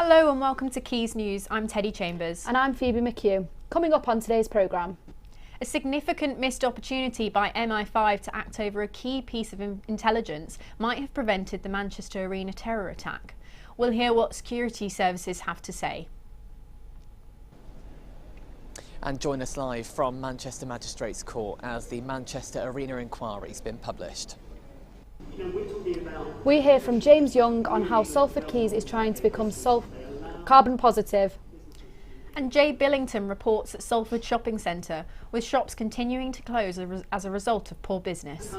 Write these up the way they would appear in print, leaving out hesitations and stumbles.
Hello and welcome to Quays News. I'm Teddy Chambers. And I'm Phoebe McHugh. Coming up on today's programme. A significant missed opportunity by MI5 to act over a key piece of intelligence might have prevented the Manchester Arena terror attack. We'll hear what security services have to say. And join us live from Manchester Magistrates Court as the Manchester Arena inquiry's been published. We hear from James Young on how Salford Quays is trying to become carbon positive. And Jay Billington reports at Salford Shopping Centre, with shops continuing to close as a result of poor business.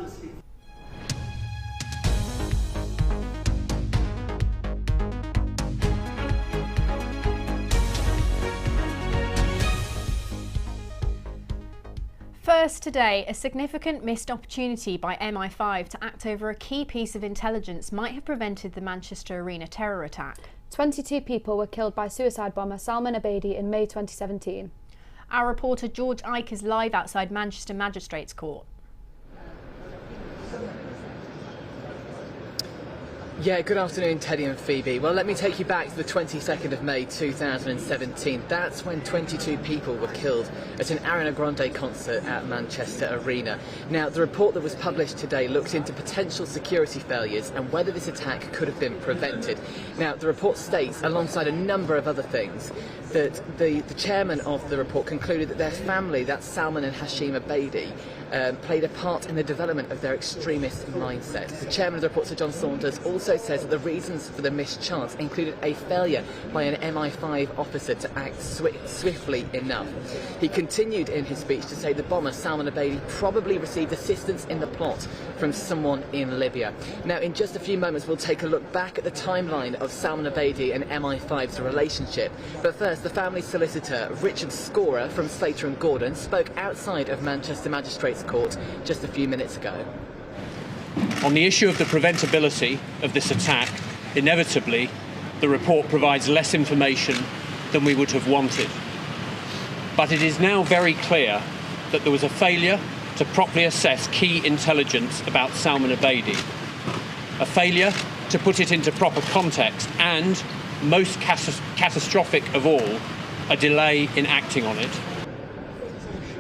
First today, a significant missed opportunity by MI5 to act over a key piece of intelligence might have prevented the Manchester Arena terror attack. 22 people were killed by suicide bomber Salman Abedi in May 2017. Our reporter George Ike is live outside Manchester Magistrates Court. Yeah, good afternoon, Teddy and Phoebe. Well, let me take you back to the 22nd of May 2017. That's when 22 people were killed at an Ariana Grande concert at Manchester Arena. Now, the report that was published today looks into potential security failures and whether this attack could have been prevented. Now, the report states, alongside a number of other things, that the chairman of the report concluded that their family, that's Salman and Hashim Abedi, played a part in the development of their extremist mindset. The chairman of the report, Sir John Saunders, also says that the reasons for the missed chance included a failure by an MI5 officer to act swiftly enough. He continued in his speech to say the bomber, Salman Abedi, probably received assistance in the plot from someone in Libya. Now, in just a few moments, we'll take a look back at the timeline of Salman Abedi and MI5's relationship. But first, the family solicitor, Richard Scorer from Slater and Gordon, spoke outside of Manchester Magistrates Court just a few minutes ago. On the issue of the preventability of this attack, inevitably, the report provides less information than we would have wanted. But it is now very clear that there was a failure to properly assess key intelligence about Salman Abedi, a failure to put it into proper context, and, most catastrophic of all, a delay in acting on it.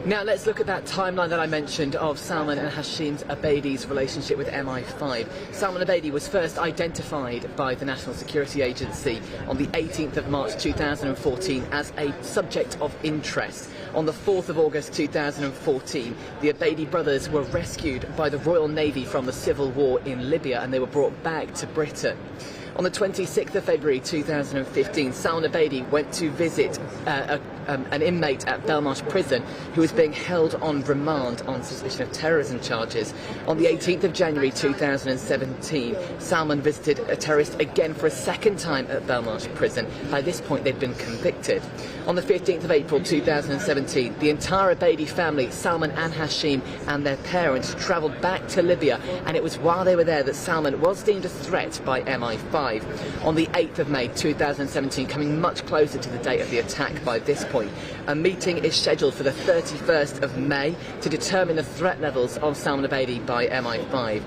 Now let's look at that timeline that I mentioned of Salman and Hashim Abedi's relationship with MI5. Salman Abedi was first identified by the National Security Agency on the 18th of March 2014 as a subject of interest. On the 4th of August 2014, the Abedi brothers were rescued by the Royal Navy from the civil war in Libya and they were brought back to Britain. On the 26th of February 2015, Salman Abedi went to visit an inmate at Belmarsh prison who was being held on remand on suspicion of terrorism charges. On the 18th of January 2017, Salman visited a terrorist again for a second time at Belmarsh prison. By this point, they'd been convicted. On the 15th of April 2017, the entire Abedi family, Salman and Hashim and their parents, travelled back to Libya, and it was while they were there that Salman was deemed a threat by MI5. On the 8th of May 2017, coming much closer to the date of the attack by this point, a meeting is scheduled for the 31st of May to determine the threat levels of Salman Abedi by MI5.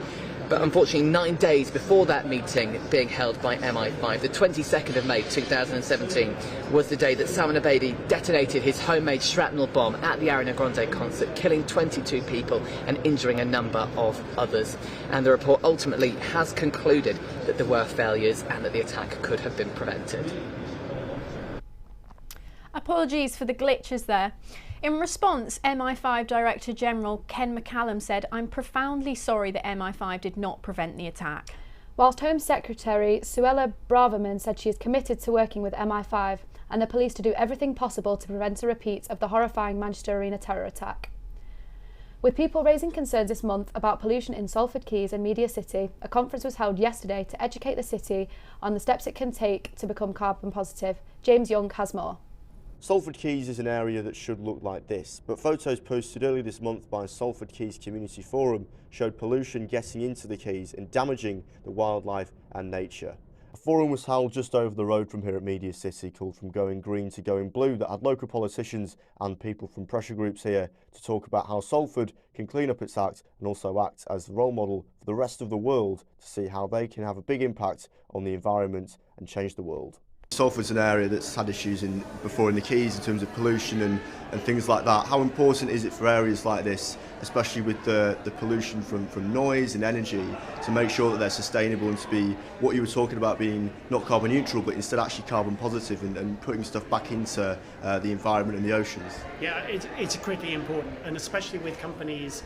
But unfortunately, 9 days before that meeting being held by MI5, the 22nd of May 2017, was the day that Salman Abedi detonated his homemade shrapnel bomb at the Ariana Grande concert, killing 22 people and injuring a number of others. And the report ultimately has concluded that there were failures and that the attack could have been prevented. Apologies for the glitches there. In response, MI5 Director General Ken McCallum said, "I'm profoundly sorry that MI5 did not prevent the attack." Whilst Home Secretary Suella Braverman said she is committed to working with MI5 and the police to do everything possible to prevent a repeat of the horrifying Manchester Arena terror attack. With people raising concerns this month about pollution in Salford Quays and Media City, a conference was held yesterday to educate the city on the steps it can take to become carbon positive. James Young has more. Salford Quays is an area that should look like this, but photos posted earlier this month by Salford Quays Community Forum showed pollution getting into the quays and damaging the wildlife and nature. A forum was held just over the road from here at Media City called From Going Green to Going Blue that had local politicians and people from pressure groups here to talk about how Salford can clean up its act and also act as the role model for the rest of the world to see how they can have a big impact on the environment and change the world. Salford's an area that's had issues before in the Quays in terms of pollution and things like that. How important is it for areas like this, especially with the pollution from noise and energy, to make sure that they're sustainable and to be what you were talking about, being not carbon neutral but instead actually carbon positive and putting stuff back into the environment and the oceans? Yeah, it's critically important, and especially with companies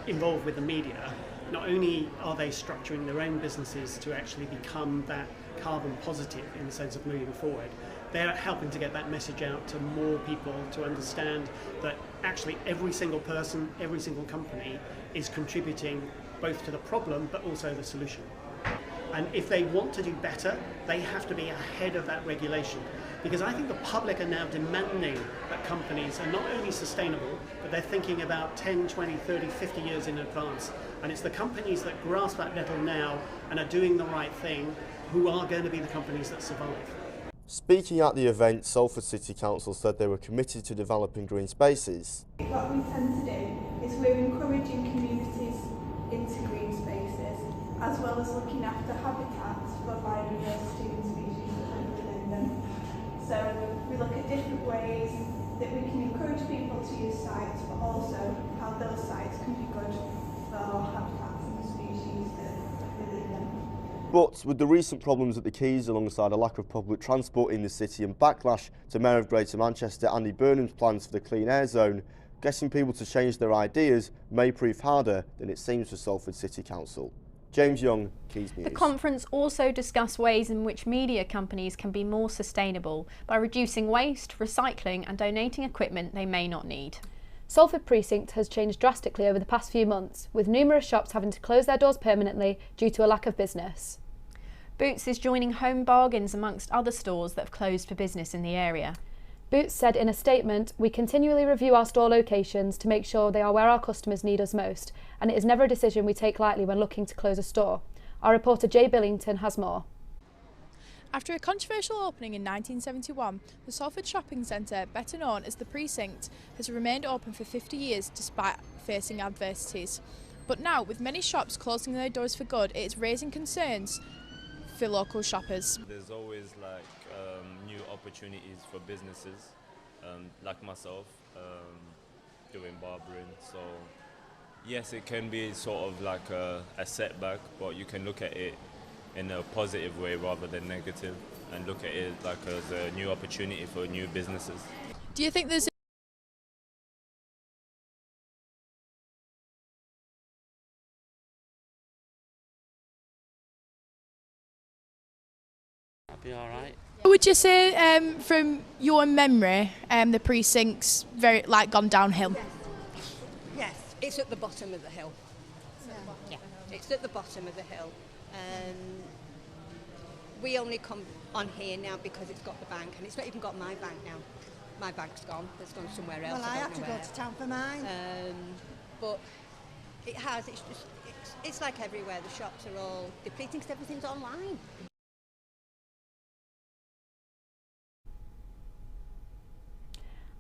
involved with the media. Not only are they structuring their own businesses to actually become that carbon positive in the sense of moving forward, they're helping to get that message out to more people to understand that actually every single person, every single company is contributing both to the problem but also the solution. And if they want to do better, they have to be ahead of that regulation. Because I think the public are now demanding that companies are not only sustainable, but they're thinking about 10, 20, 30, 50 years in advance. And it's the companies that grasp that nettle now and are doing the right thing who are going to be the companies that survive. Speaking at the event, Salford City Council said they were committed to developing green spaces. What we tend to do is we're encouraging communities into green spaces, as well as looking after habitats for biodiversity and species that live within them. So we look at different ways that we can encourage people to use sites, but also how those sites can be good for habitats and the species that live within them. But with the recent problems at the Quays alongside a lack of public transport in the city and backlash to Mayor of Greater Manchester Andy Burnham's plans for the clean air zone, getting people to change their ideas may prove harder than it seems for Salford City Council. James Young, Quays News. The conference also discussed ways in which media companies can be more sustainable by reducing waste, recycling and donating equipment they may not need. Salford Precinct has changed drastically over the past few months, with numerous shops having to close their doors permanently due to a lack of business. Boots is joining Home Bargains amongst other stores that have closed for business in the area. Boots said in a statement, "We continually review our store locations to make sure they are where our customers need us most, and it is never a decision we take lightly when looking to close a store." Our reporter Jay Billington has more. After a controversial opening in 1971, the Salford shopping centre, better known as the Precinct, has remained open for 50 years despite facing adversities. But now, with many shops closing their doors for good, it is raising concerns for local shoppers. There's always new opportunities for businesses like myself doing barbering, so yes, it can be sort of like a setback, but you can look at it in a positive way rather than negative and look at it like as a new opportunity for new businesses. Do you think there's That'll be alright. Would you say, from your memory, the Precinct's very gone downhill? Yes, it's at the bottom of the hill. Yeah, it's at the bottom of the hill. We only come on here now because it's got the bank, and it's not even got my bank now. My bank's gone. It's gone somewhere else. Well, I had to go to town for mine. But it has. It's like everywhere. The shops are all depleting because everything's online.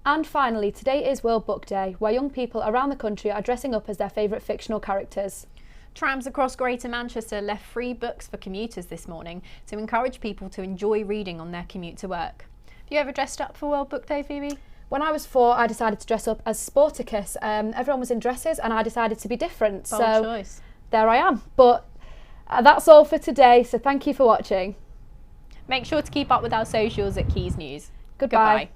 And finally, today is World Book Day, where young people around the country are dressing up as their favourite fictional characters. Trams across Greater Manchester left free books for commuters this morning to encourage people to enjoy reading on their commute to work. Have you ever dressed up for World Book Day, Phoebe? When I was 4, I decided to dress up as Sporticus. Everyone was in dresses and I decided to be different. Bold choice. There I am. But that's all for today, so thank you for watching. Make sure to keep up with our socials at Quays News. Goodbye. Goodbye.